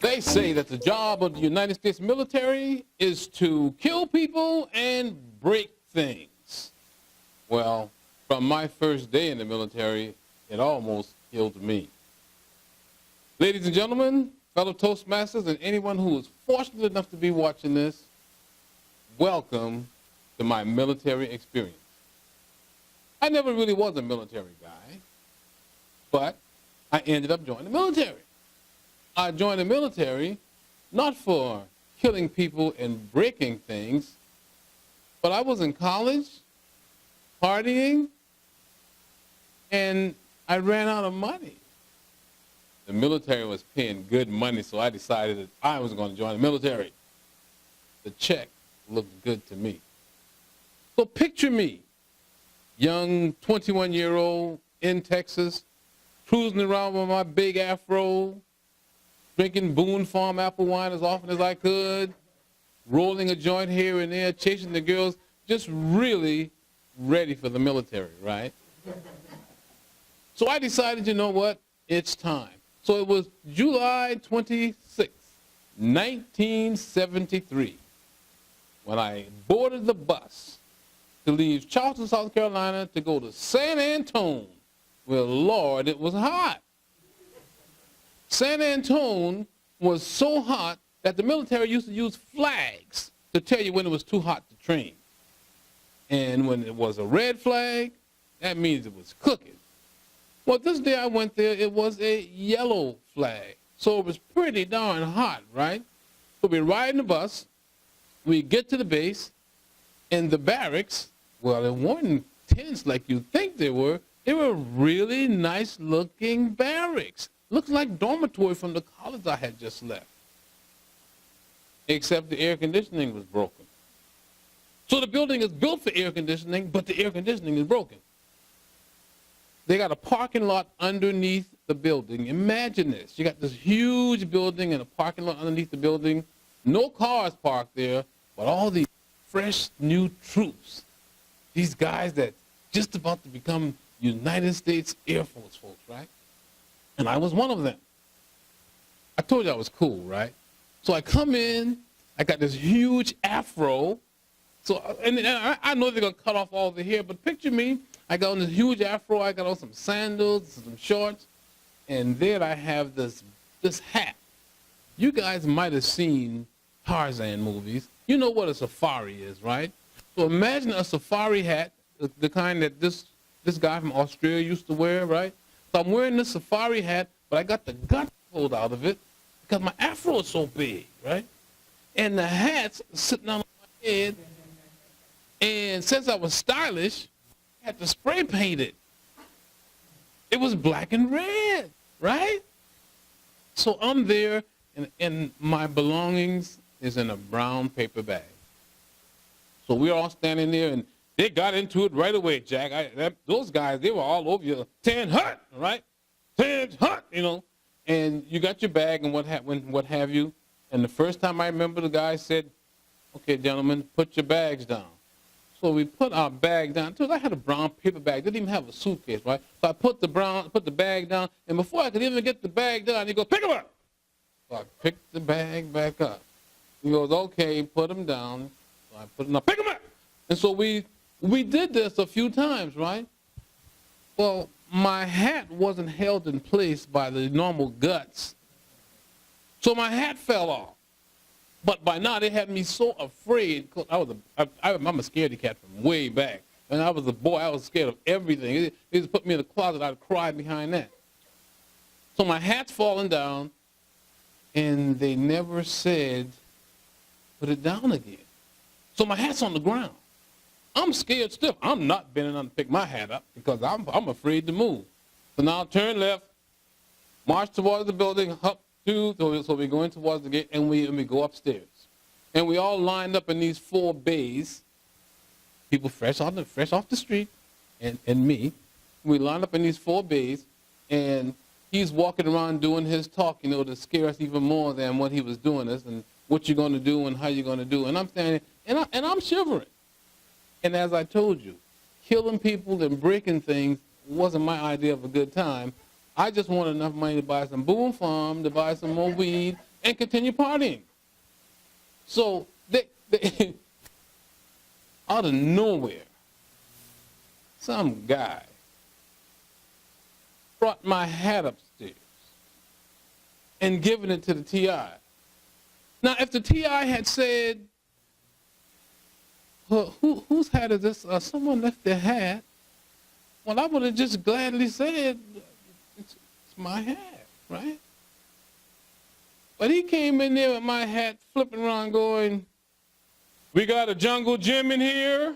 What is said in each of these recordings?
They say that the job of the United States military is to kill people and break things. Well, from my first day in the military, it almost killed me. Ladies and gentlemen, fellow Toastmasters, and anyone who is fortunate enough to be watching this, welcome to my military experience. I never really was a military guy, but I ended up joining the military. I joined the military not for killing people and breaking things, but I was in college, partying, and I ran out of money. The military was paying good money, so I decided that I was going to join the military. The check looked good to me. So picture me, young 21-year-old in Texas, cruising around with my big afro, drinking Boone Farm apple wine as often as I could, rolling a joint here and there, chasing the girls, just really ready for the military, right? So I decided, you know what, it's time. So it was July 26, 1973, when I boarded the bus to leave Charleston, South Carolina to go to San Antone, where, Lord, it was hot. San Antone was so hot that the military used to use flags to tell you when it was too hot to train. And when it was a red flag, that means it was cooking. Well, this day I went there, it was a yellow flag. So it was pretty darn hot, right? So we ride in the bus, we get to the base, and the barracks, well, they weren't tents like you think they were. They were really nice-looking barracks. Looked like dormitory from the college I had just left. Except the air conditioning was broken. So the building is built for air conditioning, but the air conditioning is broken. They got a parking lot underneath the building. Imagine this. You got this huge building and a parking lot underneath the building. No cars parked there, but all these fresh new troops. These guys that just about to become United States Air Force folks, right? And I was one of them. I told you I was cool, right? So I come in, I got this huge afro. So, and I know they're going to cut off all the hair, but picture me, I got on this huge afro, I got on some sandals, some shorts, and there I have this hat. You guys might have seen Tarzan movies. You know what a safari is, right? So imagine a safari hat, the kind that this guy from Australia used to wear, right? So I'm wearing this safari hat, but I got the gut pulled out of it because my afro is so big, right? And the hat's sitting on my head. And since I was stylish, I had to spray paint it. It was black and red, right? So I'm there, and my belongings is in a brown paper bag. So we're all standing there, and they got into it right away, Jack. Those guys, they were all over you. 10 hut, right? 10 hut, you know. And you got your bag and what have you. And the first time I remember, the guy said, okay, gentlemen, put your bags down. So we put our bag down. I had a brown paper bag. Didn't even have a suitcase, right? So I put the bag down, and before I could even get the bag down, he goes, pick them up. So I picked the bag back up. He goes, okay, put them down. So I put them up, pick them up. And so we did this a few times, right? Well, my hat wasn't held in place by the normal guts. So my hat fell off. But by now, they had me so afraid. I'm a scaredy cat from way back. And I was a boy. I was scared of everything. They just put me in the closet. I'd cry behind that. So my hat's falling down, and they never said, put it down again. So my hat's on the ground. I'm scared stiff. I'm not bending down to pick my hat up because I'm afraid to move. So now turn left, march towards the building, up so we're going towards the gate, and we go upstairs. And we all lined up in these 4 bays, people fresh off the street, and me. We lined up in these 4 bays, and he's walking around doing his talk, you know, to scare us even more than what he was doing us, and what you're going to do and how you're going to do. And I'm standing, and I'm shivering. And as I told you, killing people and breaking things wasn't my idea of a good time. I just wanted enough money to buy some Boom Farm, to buy some more weed, and continue partying. So they out of nowhere, some guy brought my hat upstairs and given it to the TI. Now, if the TI had said, well, whose hat is this? Someone left their hat. Well, I would have just gladly said, it's my hat, right? But he came in there with my hat, flipping around going, we got a jungle gym in here.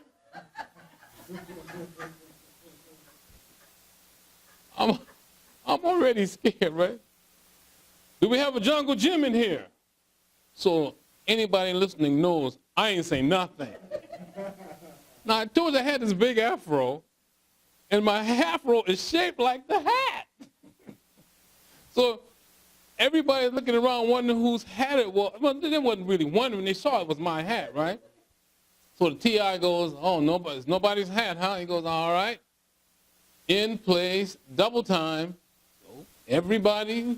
I'm already scared, right? Do we have a jungle gym in here? So anybody listening knows I ain't saying nothing. Now, I told you I had this big afro, and my afro is shaped like the hat. So everybody's looking around wondering whose hat it was. Well, they wasn't really wondering. They saw it was my hat, right? So the TI goes, oh, it's nobody's hat, huh? He goes, all right. In place, double time. So everybody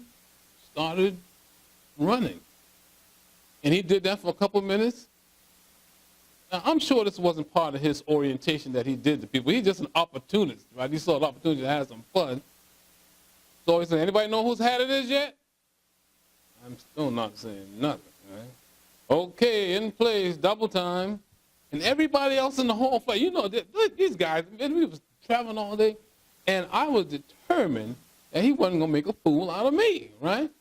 started running. And he did that for a couple minutes. Now, I'm sure this wasn't part of his orientation that he did to people. He's just an opportunist, right? He saw an opportunity to have some fun. So he said, anybody know whose hat it is yet? I'm still not saying nothing, right? Okay, in place, double time. And everybody else in the whole fight, you know, these guys, we was traveling all day, and I was determined that he wasn't going to make a fool out of me, right?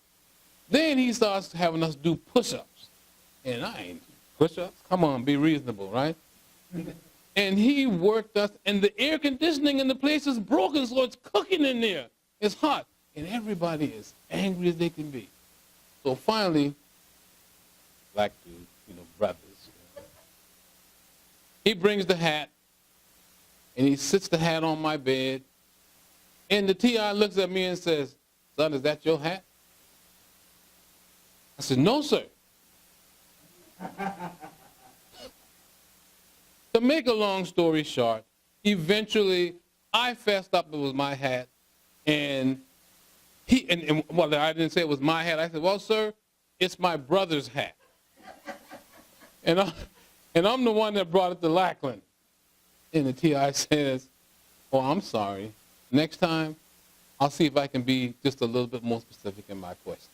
Then he starts having us do push-ups. And I ain't push-ups. Come on, be reasonable, right? And he worked us, and the air conditioning in the place is broken, so it's cooking in there. It's hot. And everybody is angry as they can be. So finally, black dude, brothers, he brings the hat, and he sits the hat on my bed, and the TI looks at me and says, son, is that your hat? I said, no, sir. To make a long story short, eventually I fessed up it was my hat, and well, I didn't say it was my hat. I said, well, sir, it's my brother's hat. And I'm the one that brought it to Lackland. And the TI says, oh, I'm sorry. Next time, I'll see if I can be just a little bit more specific in my question.